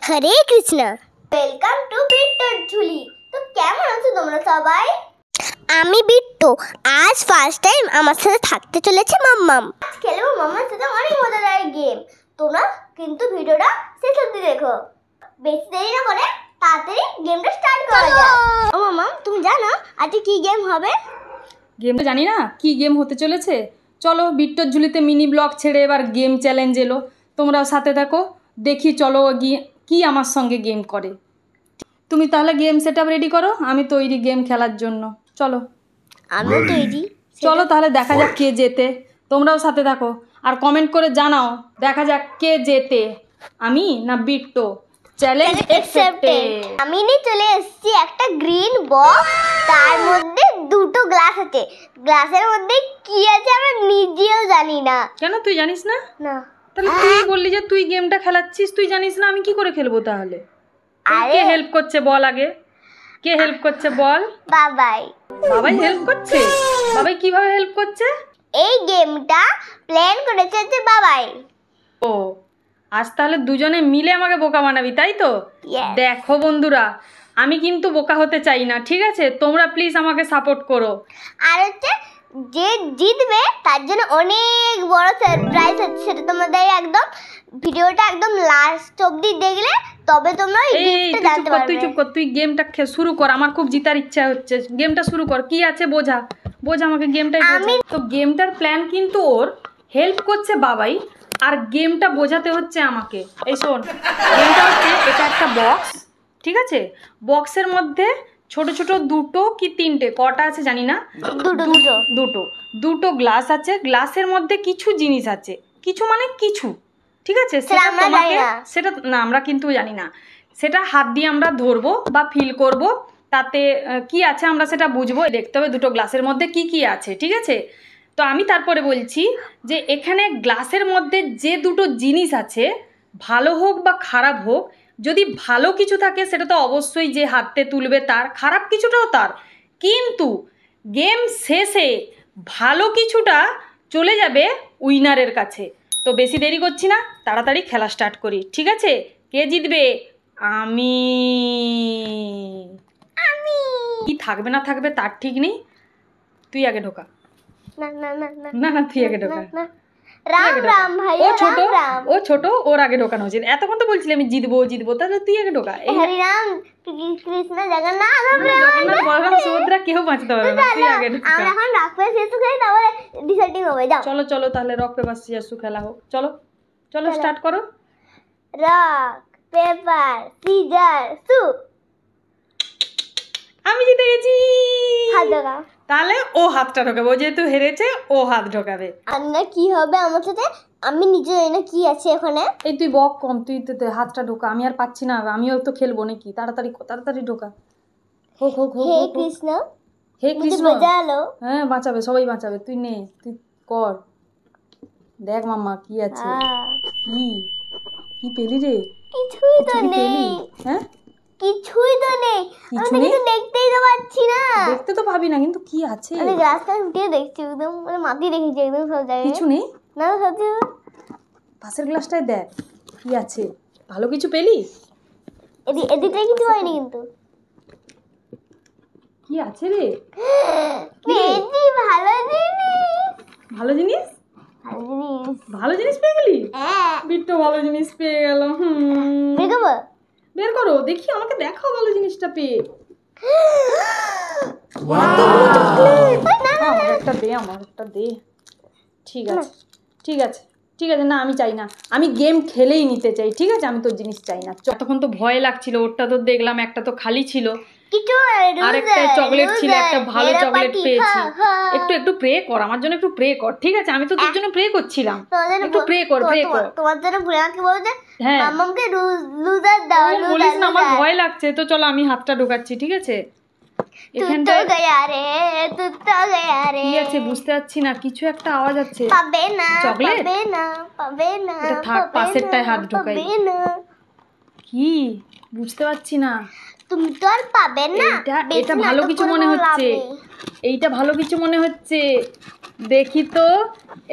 Hare Krishna. Welcome to বিট্টুর ঝুলি। তো কেমন আছো তোমরা সবাই? আমি বিট্টু। আজ ফার্স্ট টাইম আমার সাথে থাকতে চলেছে মাম্মাম। আজ খেলবো মাম্মার সাথে অনেক মজাদার গেম। তোমরা কিন্তু ভিডিওটা শেষ অবধি দেখো। বেশি দেরি না করে তাড়াতাড়ি গেমটা স্টার্ট করা যাক। ও মাম্মাম, তুমি জানো আজকে কি গেম হবে? গেমটা জানি না কি গেম হতে চলেছে। চলো বিট্টুর ঝুলিতে মিনি ব্লগ ছেড়ে এবার গেম চ্যালেঞ্জ এলো, তোমরাও সাথে থাকো, দেখি চলো গিয়ে কি আমার সঙ্গে গেম করে। তুমি তাহলে গেম সেট আপ রেডি করো, আমি তৈরি গেম খেলার জন্য। চলো আমিও তৈরি। চলো তাহলে দেখা যাক কে জেতে। তোমরাও সাথে থাকো আর কমেন্ট করে জানাও, দেখা যাক কে জেতে, আমি না বিট্টু। Challenge accepted. আমি নিয়ে চলে এসেছি একটা গ্রিন বক্স, তার মধ্যে দুটো গ্লাস আছে। গ্লাসের মধ্যে কি আছে আমরা নিজেও জানি না। কেন তুই জানিস না? না। তাহলে তুই বললি যে তুই গেমটা খেলাচ্ছিস, তুই জানিস না, আমি কি করে খেলবো তাহলে? কে হেল্প করছে বল আগে, কে হেল্প করছে বল? বাবাই। বাবাই হেল্প করছে? বাবাই কিভাবে হেল্প করছে? এই গেমটা প্ল্যান করেছে যে বাবাই। ও আজ তাহলে দুজনে মিলে আমাকে বোকা বানাবি, তাই তো? Yes. দেখো বন্ধুরা, আমি কিন্তু বোকা হতে চাই না, ঠিক আছে? তোমরা প্লিজ আমাকে সাপোর্ট করো। আর হচ্ছে যে জিতবে তার জন্য অনেক বড় সারপ্রাইজ আছে, সেটা তোমাদের একদম ভিডিওটা একদম লাস্ট অবধি দেখলে তবে তোমরা এই গিফটটা জানতে পারবে। তুই চুপ কর, তুই গেমটা শুরু কর, আমার খুব জিতার ইচ্ছা হচ্ছে। গেমটা শুরু কর, কি আছে বোঝা, বোঝা আমাকে গেমটাই বোঝা। তো গেমটার প্ল্যান কিন্তু ওর, হেল্প করছে বাবাই, আর গেমটা বোঝাতে হচ্ছে আমাকে। এই শোন, গেমটা হচ্ছে এটা একটা বক্স, ঠিক আছে? বক্সের মধ্যে ছোট ছোট দুটো কি তিনটে, কটা আছে জানি না, দুটো গ্লাস আছে। গ্লাসের মধ্যে কিছু জিনিস আছে, কিছু মানে কিছু, ঠিক আছে? সেটা না আমরা কিন্তু জানি না, সেটা হাত দিয়ে আমরা ধরবো বা ফিল করব, তাতে কি আছে আমরা সেটা বুঝবো। দেখতে হবে দুটো গ্লাসের মধ্যে কি কি আছে, ঠিক আছে? তো আমি তারপরে বলছি যে এখানে গ্লাসের মধ্যে যে দুটো জিনিস আছে, ভালো হোক বা খারাপ হোক, যদি ভালো কিছু থাকে সেটা তো অবশ্যই যে হাতে তুলবে তার, খারাপ কিছুটাও তার, কিন্তু গেম শেষে ভালো কিছুটা চলে যাবে উইনারের কাছে। তো বেশি দেরি করছি না, তাড়াতাড়ি খেলা স্টার্ট করি, ঠিক আছে? কে জিতবে? আমি। কি থাকবে না থাকবে তার ঠিক নেই, তুই আগে ঢোকা। না তুই আগে ঢোকা। রাম রাম ভাই, ও ছোট, ওর আগে ঢোকানো উচিত। এতক্ষণ তো বলছিলি আমি জিতবো, তাহলে তুই আগে ঢোকা। হরি রাম কৃষ্ণ জগন্নাথ, বলরাম সুভদ্রা কেউ বাঁচতে পারবে না, তুই আগে ঢোকা। আমরা এখন রক পেপার সিজার খেলি, তারপরে ডিসাইডিং হবে। যাও চলো তাহলে রক পেপার সিজার খেলা হোক। চলো স্টার্ট করো। রক পেপার সিজার সু। আমি জিতে গেছি। হাত ঢোকাও। তাহলে ও হাতটা ঢোকাবে, ও যেহেতু হেরেছে ও হাত ঢোকাবে। আমরা কি হবে আমার সাথে, আমি নিজে জানি না কি আছে ওখানে। এই তুই বক কম, তুই তো হাতটা ঢোকা, আমি আর পাচ্ছি না, আমিও তো খেলবো নাকি। তাড়াতাড়ি ঢোকা। হোক হে কৃষ্ণ, হে কৃষ্ণ। বাঁচালো। হ্যাঁ বাঁচাবে, সবাই বাঁচাবে, তুই নে, তুই কর। দেখ মাম্মা কি আছে। কি পেলি রে? কিছুই তো নেই। হ্যাঁ কিছুই তো নেই, আমি কিছু দেখতেই তো পাচ্ছি না। দেখতে তো পাবি না, কিন্তু কি আছে? আমি গ্লাসটা উঠিয়ে দেখছি, একদম মানে মাটি রেখেছি একদম সব জায়গায়। কিছু নেই না সত্যি। পাশের গ্লাসটায় দেখ কি আছে। ভালো কিছু পেলি? এদিকে কিছু হয়নি, কিন্তু কি আছে রে? পেয়েছি ভালো জিনিস। ভালো জিনিস পেয়ে গেলি? হ্যাঁ, বিট্টু ভালো জিনিস পেয়ে গেল। বের করো দেখি, আমাকে দেখাও ভালো জিনিসটা পেয়ে। আমার একটা দে। ঠিক আছে না আমি চাই না, আমি গেম খেলেই নিতে চাই, ঠিক আছে? আমি তোর জিনিস চাই না। তখন তো ভয় লাগছিল, ওরটা তো দেখলাম একটা তো খালি ছিল, আর একটা চকলেট ছিল, একটা ভালো চকলেট পেয়েছি। একটু প্রে কর আমার জন্য, একটু প্রে কর, ঠিক আছে? আমি তো তোর জন্য প্রে করছিলাম, একটু প্রে কর। তোমার জন্য ভুলাকে বলতে হ্যাঁ, মাম্মাকে লুজার দাও। বলিস না, আমার ভয় লাগছে। তো চলো আমি হাতটা ঢোকাচ্ছি, ঠিক আছে? এখানটা কি আছে বুঝতে পারছি না, কিছু একটা আওয়াজ আছে। পাবে না, চকলেট পাবে না। এটা থাক, পাশেরটায় হাত ঢোকাই। কি বুঝতে পারছি না। তুমি তো আর পাবে না। এটা ভালো কিছু মনে হচ্ছে, এইটা ভালো কিছু মনে হচ্ছে। দেখি তো,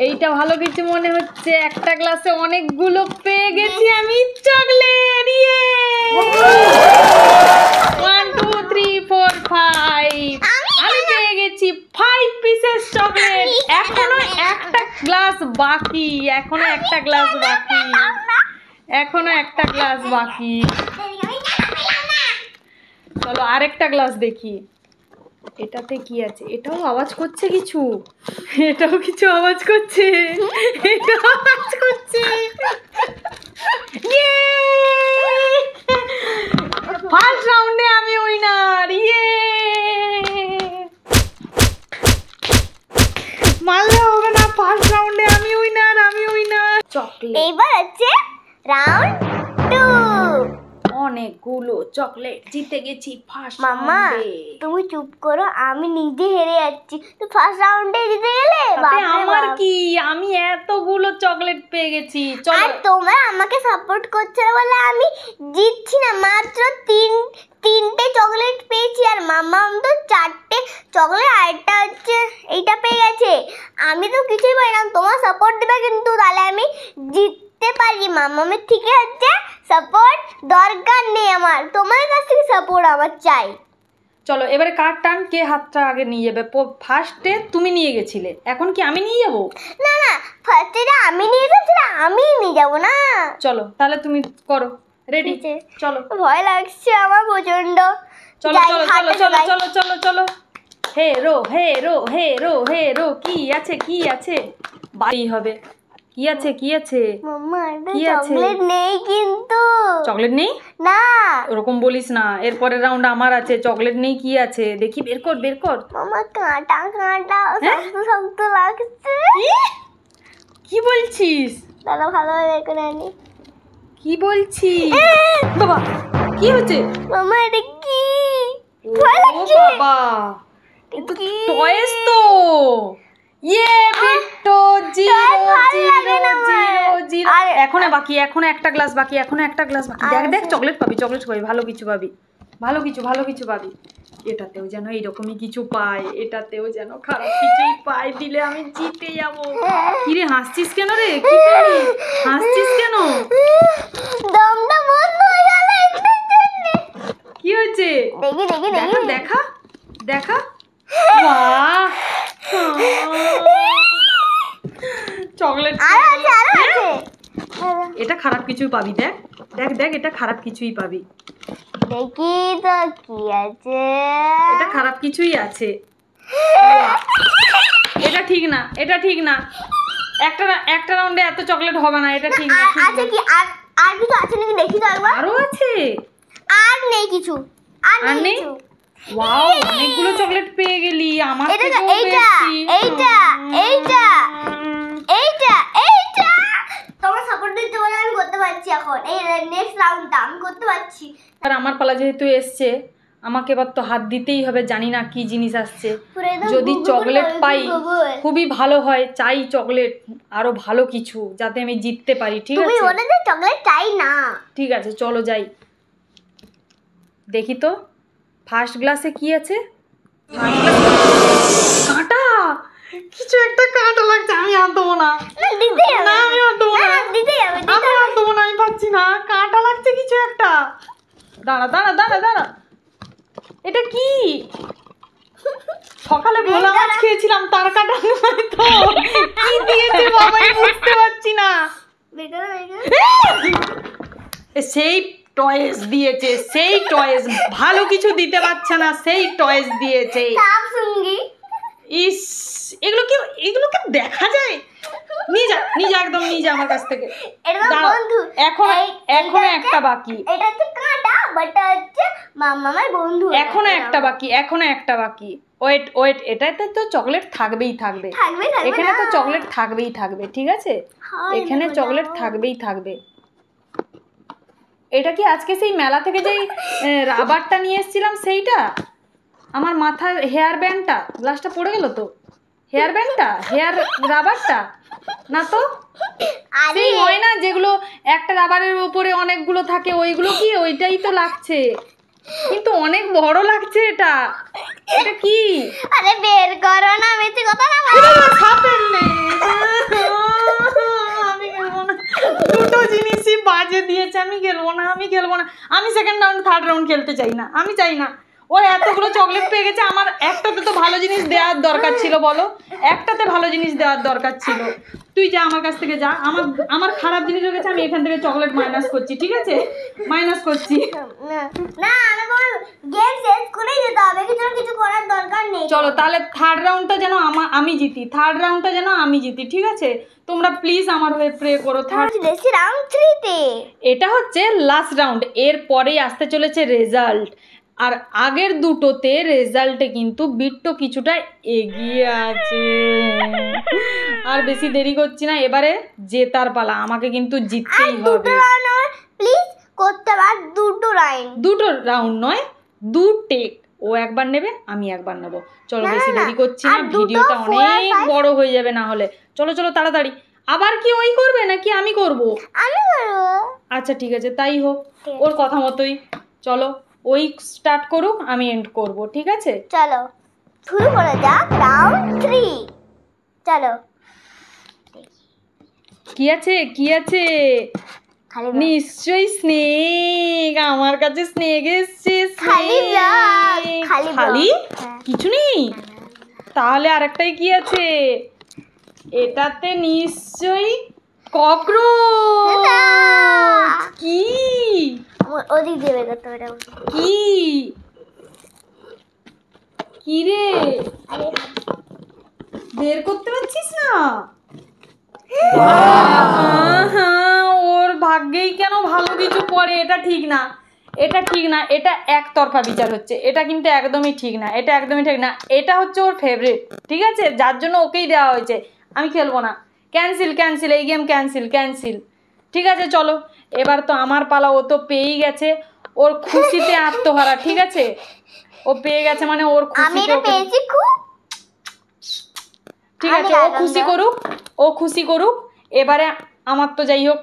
এইটা ভালো কিছু মনে হচ্ছে। একটা গ্লাসে অনেকগুলো পেয়ে গেছি আমি চকলেট। বাকি, এখনো একটা গ্লাস বাকি, এখনো একটা গ্লাস বাকি। চলো আরেকটা গ্লাস দেখি, এটাতে কি আছে? এটাও আওয়াজ করছে কিছু, এটাও কিছু আওয়াজ করছে, এটাও আওয়াজ করছে। ফার্স্ট রাউন্ডে আমি উইনার। ইয়ে, মারলে হবে না, ফার্স্ট রাউন্ডে আমি উইনার, আমি উইনার। চকলেট। এইবার আছে রাউন্ড 2। অনেকগুলো চকলেট জিতে গেছি ফার্স্ট মাম্মা রাউন্ডে। তুমি চুপ করো, আমি নিজে হেরে যাচ্ছি। তো ফার্স্ট রাউন্ডে জিতে গেলে তাতে আমার কি, আমি এতগুলো চকলেট পেয়ে গেছি। চলো, আর তোমরা আমাকে সাপোর্ট করছো না বলে আমি জিতছি না। মাত্র তিনটে চকলেট পেয়েছি আর মাম্মা তো 4টে চকলেট, আরেকটা হচ্ছে এইটা পেয়ে গেছে। আমি তো কিছুই পাই না, তোমার সাপোর্ট দেবে কিন্তু, তাহলে আমি জিততে পারি। মাম্মামের থেকে হচ্ছে সাপোর্ট দরকার নেই আমার, তোমার কাছ থেকে সাপোর্ট আমার চাই। চলো এবারে কার টান, কে হাতটা আগে নিয়ে যাবে? ফার্স্টে তুমি নিয়ে গেছিলে, এখন কি আমি নিয়ে যাবো? না না, ফার্স্টে আমি নিয়ে যাচ্ছি না, আমি নিয়ে যাবো না। চলো তাহলে তুমি করো, রেডি? ঠিক আছে। চলো ভয় লাগছে আমার প্রচন্ড। চলো চলো চলো চলো চলো চলো চলো। হে রো হে রো হে রো হে রো, কি আছে কি আছে? বাড়ি হবে, কি আছে কি আছে? মাম্মা এটা কি আছে? চকলেট নেই কিন্তু। চকলেট নেই? না ওরকম বলিস না, এরপরের রাউন্ড আমার আছে। চকলেট নেই, কি আছে দেখি, বের কর বের কর। মাম্মা, কাঁটা কাঁটা শক্ত শক্ত লাগছে। কি বলছিস? দাদা ভালোভাবে বের করে আনি। কি বলছিস বাবা? কি হচ্ছে? মাম্মা এটা কি? ও ভয় লাগছে। বাবা, এটা কি? টয়েস তো। ইয়ে Bitto, zero zero zero zero. এখনো বাকি, এখনো একটা গ্লাস বাকি, এখনো একটা গ্লাস বাকি। দেখ দেখ, চকলেট পাবি, চকলেট পাবি, ভালো কিছু পাবি, ভালো কিছু ভালো কিছু পাবি। এটাতেও যেন এইরকমই কিছু পাই, এটাতেও যেন খারাপ কিছুই পাই, দিলে আমি জিতে যাবো। কিরে হাসছিস কেন রে? কি পেলি? হাসছিস কেন? দমটা বন্ধ হয়ে গেল একটার জন্য। কি হয়েছে? দেখি দেখি দেখা দেখি। দেখা দেখা। বাহ, চকলেট। আরো আছে আরো আছে। এটা খারাপ কিছুই পাবি, দেখ দেখ দেখ, এটা খারাপ কিছুই পাবি। দেখি তো কি আছে। এটা খারাপ কিছুই আছে। এটা ঠিক না, এটা ঠিক না। একটা রাউন্ডে এত চকলেট হবে না, এটা ঠিক না। আছে কি? আর কিছু আছে নাকি দেখি তো একবার। আরো আছে? আর নেই কিছু, আর আর নেই নেই? কিছু। ওয়াও, অনেকগুলো চকলেট পেয়ে গেলি। আমার এটা থেকেও এইটা বেশি। এইটা এইটা এইটা এইটা তোমার সাপোর্ট দিতে বলে আমি করতে পারছি। এখন এই নেক্সট রাউন্ডটা আমি করতে পারছি। আর আমার পালা যেহেতু এসছে, আমাকে এবার তো হাত দিতেই হবে। জানি না কি জিনিস আসছে, পুরো একদম যদি গুবগুব চকলেট গুবগুব পাই গুবগুব। খুবই ভালো হয়। চাই চকলেট, আরো ভালো কিছু, যাতে আমি জিততে পারি। ঠিক তুমি আছে বলে যে চকলেট চাই না। ঠিক আছে, চলো যাই দেখি তো ফার্স্ট গ্লাসে কি আছে। কাঁটা, কিছু একটা কাঁটা লাগছে। আমি আর দেবো না, না দিতে হবে। না আমি আর দেবো না, দিতে হবে আমি আর দেবো না, আমি পাচ্ছি না। কাঁটা লাগছে কিছু একটা। দাঁড়া দাঁড়া দাঁড়া দাঁড়া, এটা কি? সকালে ভোলা মাছ খেয়েছিলাম, তার কাটা নয় তো। কি দিয়েছে বাবা, আমি বুঝতে পারছি না। সেই টয়েস দিয়েছে, সেই টয়েস। ভালো কিছু দিতে পারছে না, সেই টয়েস দিয়েছে। সাপ সঙ্গী। ইস, এগুলোকে দেখা যায়? নিয়ে যা নিয়ে যা, একদম নিয়ে যা আমার কাছ থেকে। এটা তো দাঁড়াও, বন্ধু। এখনো এইটা একটা বাকি, এটা হচ্ছে কাঁটা, বাট হচ্ছে মামার বন্ধু। এখনো একটা বাকি, এখনো একটা বাকি। ওয়েট ওয়েট, এটাতে তো চকলেট থাকবেই থাকবে, থাকবে থাকবে এখানে তো না। চকলেট থাকবেই থাকবে। ঠিক আছে, হয় এখানে না, চকলেট না। থাকবেই থাকবে। এটা কি আজকে সেই মেলা থেকে যেই রাবারটা নিয়ে এসেছিলাম সেইটা? আমার মাথার হেয়ার ব্যান্ডটা, গ্লাসটা পড়ে গেল তো। হেয়ার ব্যান্ডটা, হেয়ার রাবারটা না তো? আরে সেই হয় না যেগুলো একটা রাবারের উপরে অনেকগুলো থাকে, ওইগুলো কি? ওইটাই তো লাগছে, কিন্তু অনেক বড় লাগছে এটা। এটা কি? আরে বের করো না, বেশি কথা না বলো। সাপের লেজ। আমি খেলবো না, দুটো জিনিসই বাজে দিয়েছে। আমি খেলবো না, আমি খেলবো না। আমি সেকেন্ড রাউন্ড থার্ড রাউন্ড খেলতে চাই না, আমি চাই না। ওর এতগুলো চকলেট পেয়ে গেছে, আমার একটাতে তো ভালো জিনিস দেওয়ার দরকার ছিল, বলো একটাতে ভালো জিনিস দেওয়ার দরকার ছিল। তুই যা আমার কাছ থেকে যা, আমার আমার খারাপ জিনিস হয়ে গেছে, আমি এখান থেকে চকলেট মাইনাস করছি, ঠিক আছে মাইনাস করছি। না আমি বল গেম শেষ করেই যেতে হবে, কিছু করার দরকার নেই। চলো তাহলে থার্ড রাউন্ডটা যেন আমি জিতি, থার্ড রাউন্ডটা যেন আমি জিতি, ঠিক আছে তোমরা প্লিজ আমার হয়ে প্রে করো। থার্ড রাউন্ড 3 তে এটা হচ্ছে লাস্ট রাউন্ড, এর পরেই আসতে চলেছে রেজাল্ট। আর আগের দুটোতে রেজাল্টে কিন্তু বিট্টো কিছুটা এগিয়ে আছে। আর বেশি দেরি করছি না, এবারে জেতার পালা, আমাকে কিন্তু জিততেই হবে। প্লিজ করতে পার দুটো রাউন্ড নয়, দু টেক, ও একবার নেবে আমি একবার নেব। চলো বেশি দেরি করছি না, ভিডিওটা অনেক বড় হয়ে যাবে না হলে। চলো চলো তাড়াতাড়ি। আবার কি ওই করবে নাকি আমি করব? আচ্ছা ঠিক আছে তাই হোক, ওর কথা মতোই। চলো ওই স্টার্ট করুক, আমি এন্ড করব, ঠিক আছে? চলো শুরু করা যাক রাউন্ড 3। চলো কি আছে কি আছে? নিশ্চয়ই স্নেক, আমার কাছে স্নেক এসছে। খালি কিছু নেই? তাহলে আরেকটাই কি আছে? এটাতে নিশ্চয়ই ককরোচ। কি ওদিক দিয়ে বের করতে হবে। কি কি রে, বের করতে পারছিস না? ওর ভাগ্যেই কেন ভালো কিছু পড়ে, এটা ঠিক না, এটা ঠিক না, এটা একতরফা বিচার হচ্ছে, এটা কিন্তু একদমই ঠিক না, এটা একদমই ঠিক না। এটা হচ্ছে ওর ফেভারিট, ঠিক আছে, যার জন্য ওকেই দেওয়া হয়েছে। আমি খেলবো না, ক্যান্সেল ক্যান্সেল, এই গেম ক্যান্সেল ক্যান্সেল। ঠিক আছে চলো এবার তো আমার পালা, ও তো পেয়েই গেছে, ওর খুশিতে আত্মহারা, ঠিক আছে ও পেয়ে গেছে মানে ওর খুশিতে। ঠিক আছে ও খুশি করুক, ও খুশি করুক। এবারে আমার তো যাই হোক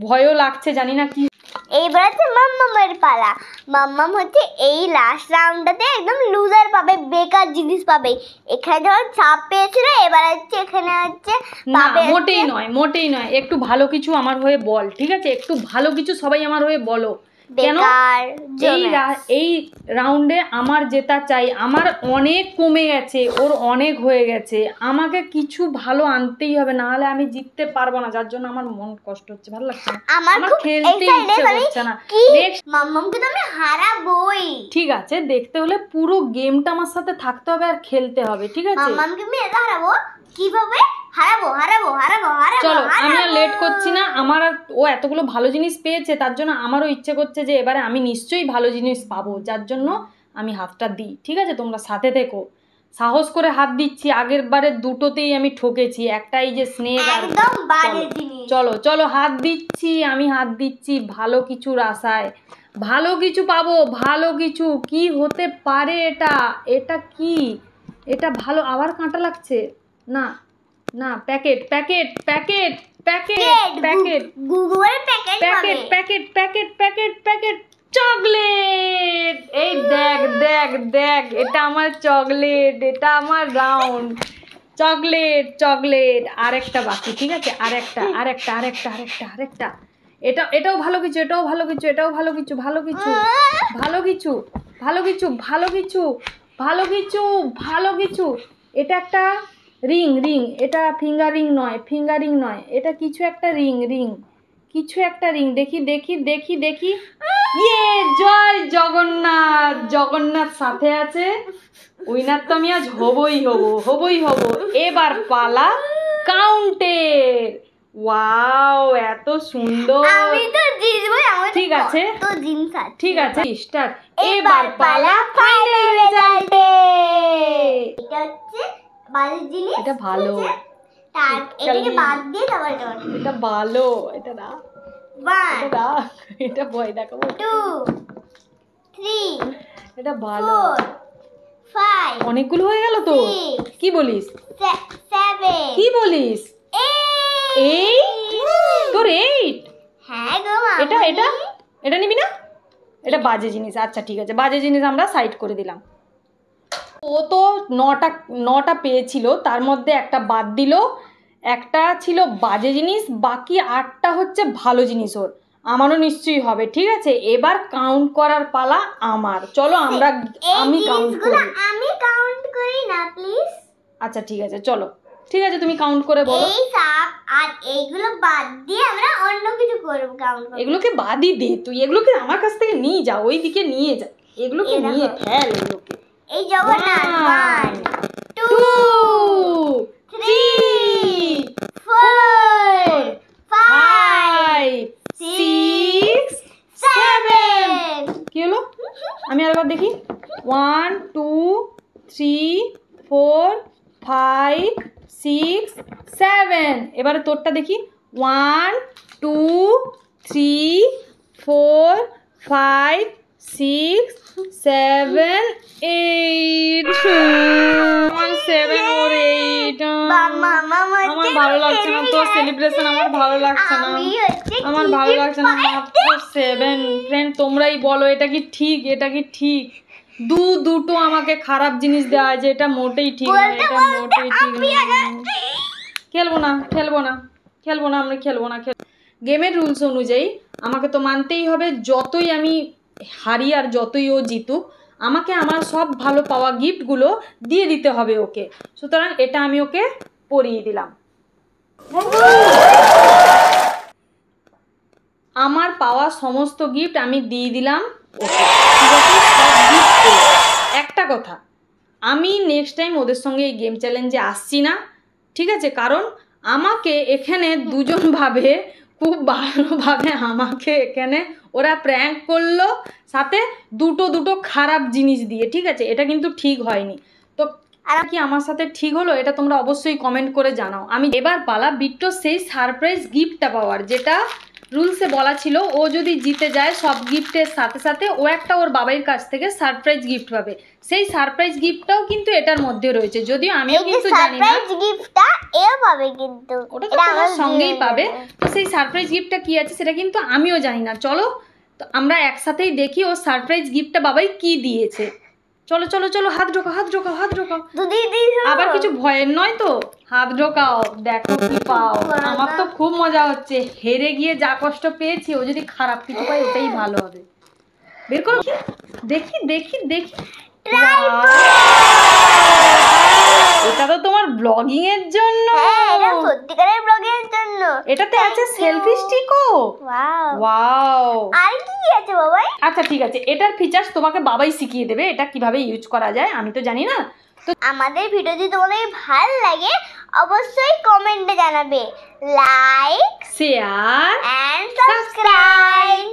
ভয়ও লাগছে, জানি না কি। এইবার হচ্ছে মাম্মামের পালা। মাম্মাম হচ্ছে এই লাস্ট রাউন্ডটাতে একদম লুজার পাবে, বেকার জিনিস পাবে। এখানে যখন চাপ পেয়েছিল, এবার হচ্ছে এখানে হচ্ছে না মোটেই নয়, মোটেই নয়, একটু ভালো কিছু আমার হয়ে বল, ঠিক আছে একটু ভালো কিছু সবাই আমার হয়ে বলো। কেন এই রাউন্ডে আমার জেতা চাই, আমার অনেক কমে গেছে, ওর অনেক হয়ে গেছে, আমাকে কিছু ভালো আনতেই হবে, না হলে আমি জিততে পারবো না, যার জন্য আমার মন কষ্ট হচ্ছে, ভালো লাগছে না, আমার খেলতে ইচ্ছে করছে না। মাম্মামকে তো আমি হারাবোই। ঠিক আছে দেখতে হলে পুরো গেমটা আমার সাথে থাকতে হবে আর খেলতে হবে, ঠিক আছে? মাম্মামকে আমি এটা হারাবো কিভাবে? হারাবো হারাবো হারাবো হারাবো। চলো আমি আর লেট করছি না, আমার আর ও এতগুলো ভালো জিনিস পেয়েছে, তার জন্য আমারও ইচ্ছে করছে যে এবারে আমি নিশ্চয়ই ভালো জিনিস পাবো, যার জন্য আমি হাতটা দিই, ঠিক আছে তোমরা সাথে থেকো। সাহস করে হাত দিচ্ছি, আগের বারে দুটোতেই আমি ঠকেছি, একটা এই যে স্নেক। একদম বাজে জিনিস। চলো চলো হাত দিচ্ছি, আমি হাত দিচ্ছি ভালো কিছুর আশায়, ভালো কিছু পাবো, ভালো কিছু। কি হতে পারে এটা? এটা কি? এটা ভালো, আবার কাঁটা লাগছে না না। Packet packet packet packet packet গুগলের packet packet packet packet packet packet chocolate. এই দেখ দেখ দেখ, এটা আমার চকলেট, এটা আমার রাউন্ড চকলেট চকলেট। আরেকটা বাকি, ঠিক আছে আরেকটা আরেকটা আরেকটা আরেকটা আরেকটা। এটাও ভালো কিছু, এটাও ভালো কিছু, এটাও ভালো কিছু, ভালো কিছু ভালো কিছু ভালো কিছু ভালো কিছু ভালো কিছু ভালো কিছু। এটা একটা রিং রিং, এটা ফিঙ্গার রিং নয়, ফিঙ্গার রিং নয়, এটা কিছু একটা রিং রিং, কিছু একটা রিং। দেখি দেখি দেখি দেখি, ইয়ে জয় জগন্নাথ, জগন্নাথ সাথে আছে, উইনার তো আমি আজ হবই হব হবই হব। এবার পালা কাউন্টের। ওয়াও এত সুন্দর, আমি তো জিতবো। ঠিক আছে তো জিনিস আছে, ঠিক আছে স্টার্ট। এবার পালা ফাইনাল রেজাল্টে। এটা হচ্ছে বাজে জিনিস, এটা ভালো, তার এটাকে বাদ দিয়ে তারপর এটা ভালো, এটা না 1 এটা না, এটা ভয় দেখাবো। 2 3 এটা ভালো, 4 5 অনেকগুলো হয়ে গেল তো। কি বলিস? 7 কি বলিস? 8 তোর 8? হ্যাঁ গো মা। এটা এটা এটা নিবি না? এটা বাজে জিনিস। আচ্ছা ঠিক আছে, বাজে জিনিস আমরা সাইড করে দিলাম। ও তো 9টা পেয়েছিল, তার মধ্যে একটা বাদ দিল, একটা ছিল বাজে জিনিস, বাকি 8টা হচ্ছে ভালো জিনিস ওর। আমারও নিশ্চয়ই হবে। ঠিক আছে, এবার কাউন্ট করার পালা আমার। চলো আমি কাউন্ট করি। আমি কাউন্ট করি না প্লিজ। আচ্ছা ঠিক আছে, চলো। ঠিক আছে, তুমি কাউন্ট করে বলো। এই সাপ আর এইগুলো বাদ দিয়ে আমরা অন্য কিছু করব কাউন্ট করব। এগুলোকে বাদই দে তুই, এগুলোকে আমার কাছ থেকে নিয়ে যা, ওইদিকে নিয়ে যা, এগুলোকে নিয়ে ফেল। এগুলোকে এই জগন্নাথ 1 2 3 4 5 6 7 কি হলো? আমি আরেকবার দেখি। 1 2 3 4 5 6 7। এবারে তোরটা দেখি। 1 2 3 4 5 6 7 8। আমার 7 ওর 8। আমার ভালো লাগছে না তো সেলিব্রেশন, আমার ভালো লাগছে না, আমার ভালো লাগছে না। মাত্র 7। ফ্রেন্ড তোমরাই বলো এটা কি ঠিক? এটা কি ঠিক? দুটো আমাকে খারাপ জিনিস দেওয়া হয় যে এটা মোটেই ঠিক না, এটা মোটেই ঠিক না। খেলবো না, আমরা খেলবো না। গেমের রুলস অনুযায়ী আমাকে তো মানতেই হবে, যতই আমি হারি আর যতই ও জিতুক আমাকে আমার সব ভালো পাওয়া গিফটগুলো দিয়ে দিতে হবে ওকে। সুতরাং এটা আমি ওকে পরিয়ে দিলাম। আমার পাওয়া সমস্ত গিফট আমি দিয়ে দিলাম ওকে। সব গিফট। একটা কথা, আমি নেক্সট টাইম ওদের সঙ্গে এই গেম চ্যালেঞ্জে আসছি না, ঠিক আছে? কারণ আমাকে এখানে দুজনভাবে খুব ভালোভাবে আমাকে এখানে ওরা প্র্যাঙ্ক করলো, সাথে দুটো খারাপ জিনিস দিয়ে। ঠিক আছে, এটা কিন্তু ঠিক হয়নি। তো আর কি আমার সাথে ঠিক হলো এটা তোমরা অবশ্যই কমেন্ট করে জানাও। আমি এবার পালা বিট্টোর সেই সারপ্রাইজ গিফটটা পাওয়ার, যেটা রুলসে বলা ছিল ও যদি জিতে যায় সব গিফটের সাথে সাথে ও একটা ওর বাবার কাছ থেকে সারপ্রাইজ গিফট পাবে। সেই সারপ্রাইজ গিফটটাও কিন্তু এটার মধ্যে রয়েছে, যদিও আমিও কিন্তু জানি না। সারপ্রাইজ গিফটটা এও পাবে, কিন্তু ওটা তো তোমার সঙ্গেই পাবে। তো সেই সারপ্রাইজ গিফটটা কি আছে সেটা কিন্তু আমিও জানি না। চলো তো আমরা একসাথেই দেখি ও সারপ্রাইজ গিফটটা বাবাই কি দিয়েছে। চলো চলো চলো, হাত ঢোকাও। আবার কিছু ভয়ের নয় তো, হাত ঢোকাও, দেখো কি পাও। আমার তো খুব মজা হচ্ছে, হেরে গিয়ে যা কষ্ট পেয়েছি, ও যদি খারাপ কিছু পাই ওটাই ভালো হবে। বের করো, দেখি। এটা তো তোমার ব্লগিং এর জন্য। এটা সত্যিকারের ব্লগিং এর জন্য। এটাতে আছে সেলফি স্টিকও। ওয়াও। আর কি আছে বাবাই? আচ্ছা ঠিক আছে, এটার ফিচার্স তোমাকে বাবাই শিখিয়ে দেবে, এটা কিভাবে ইউজ করা যায়, আমি তো জানি না। তো আমাদের ভিডিও যদি তোমাদের ভালো লাগে অবশ্যই কমেন্টে জানাবে, লাইক শেয়ার এন্ড সাবস্ক্রাইব।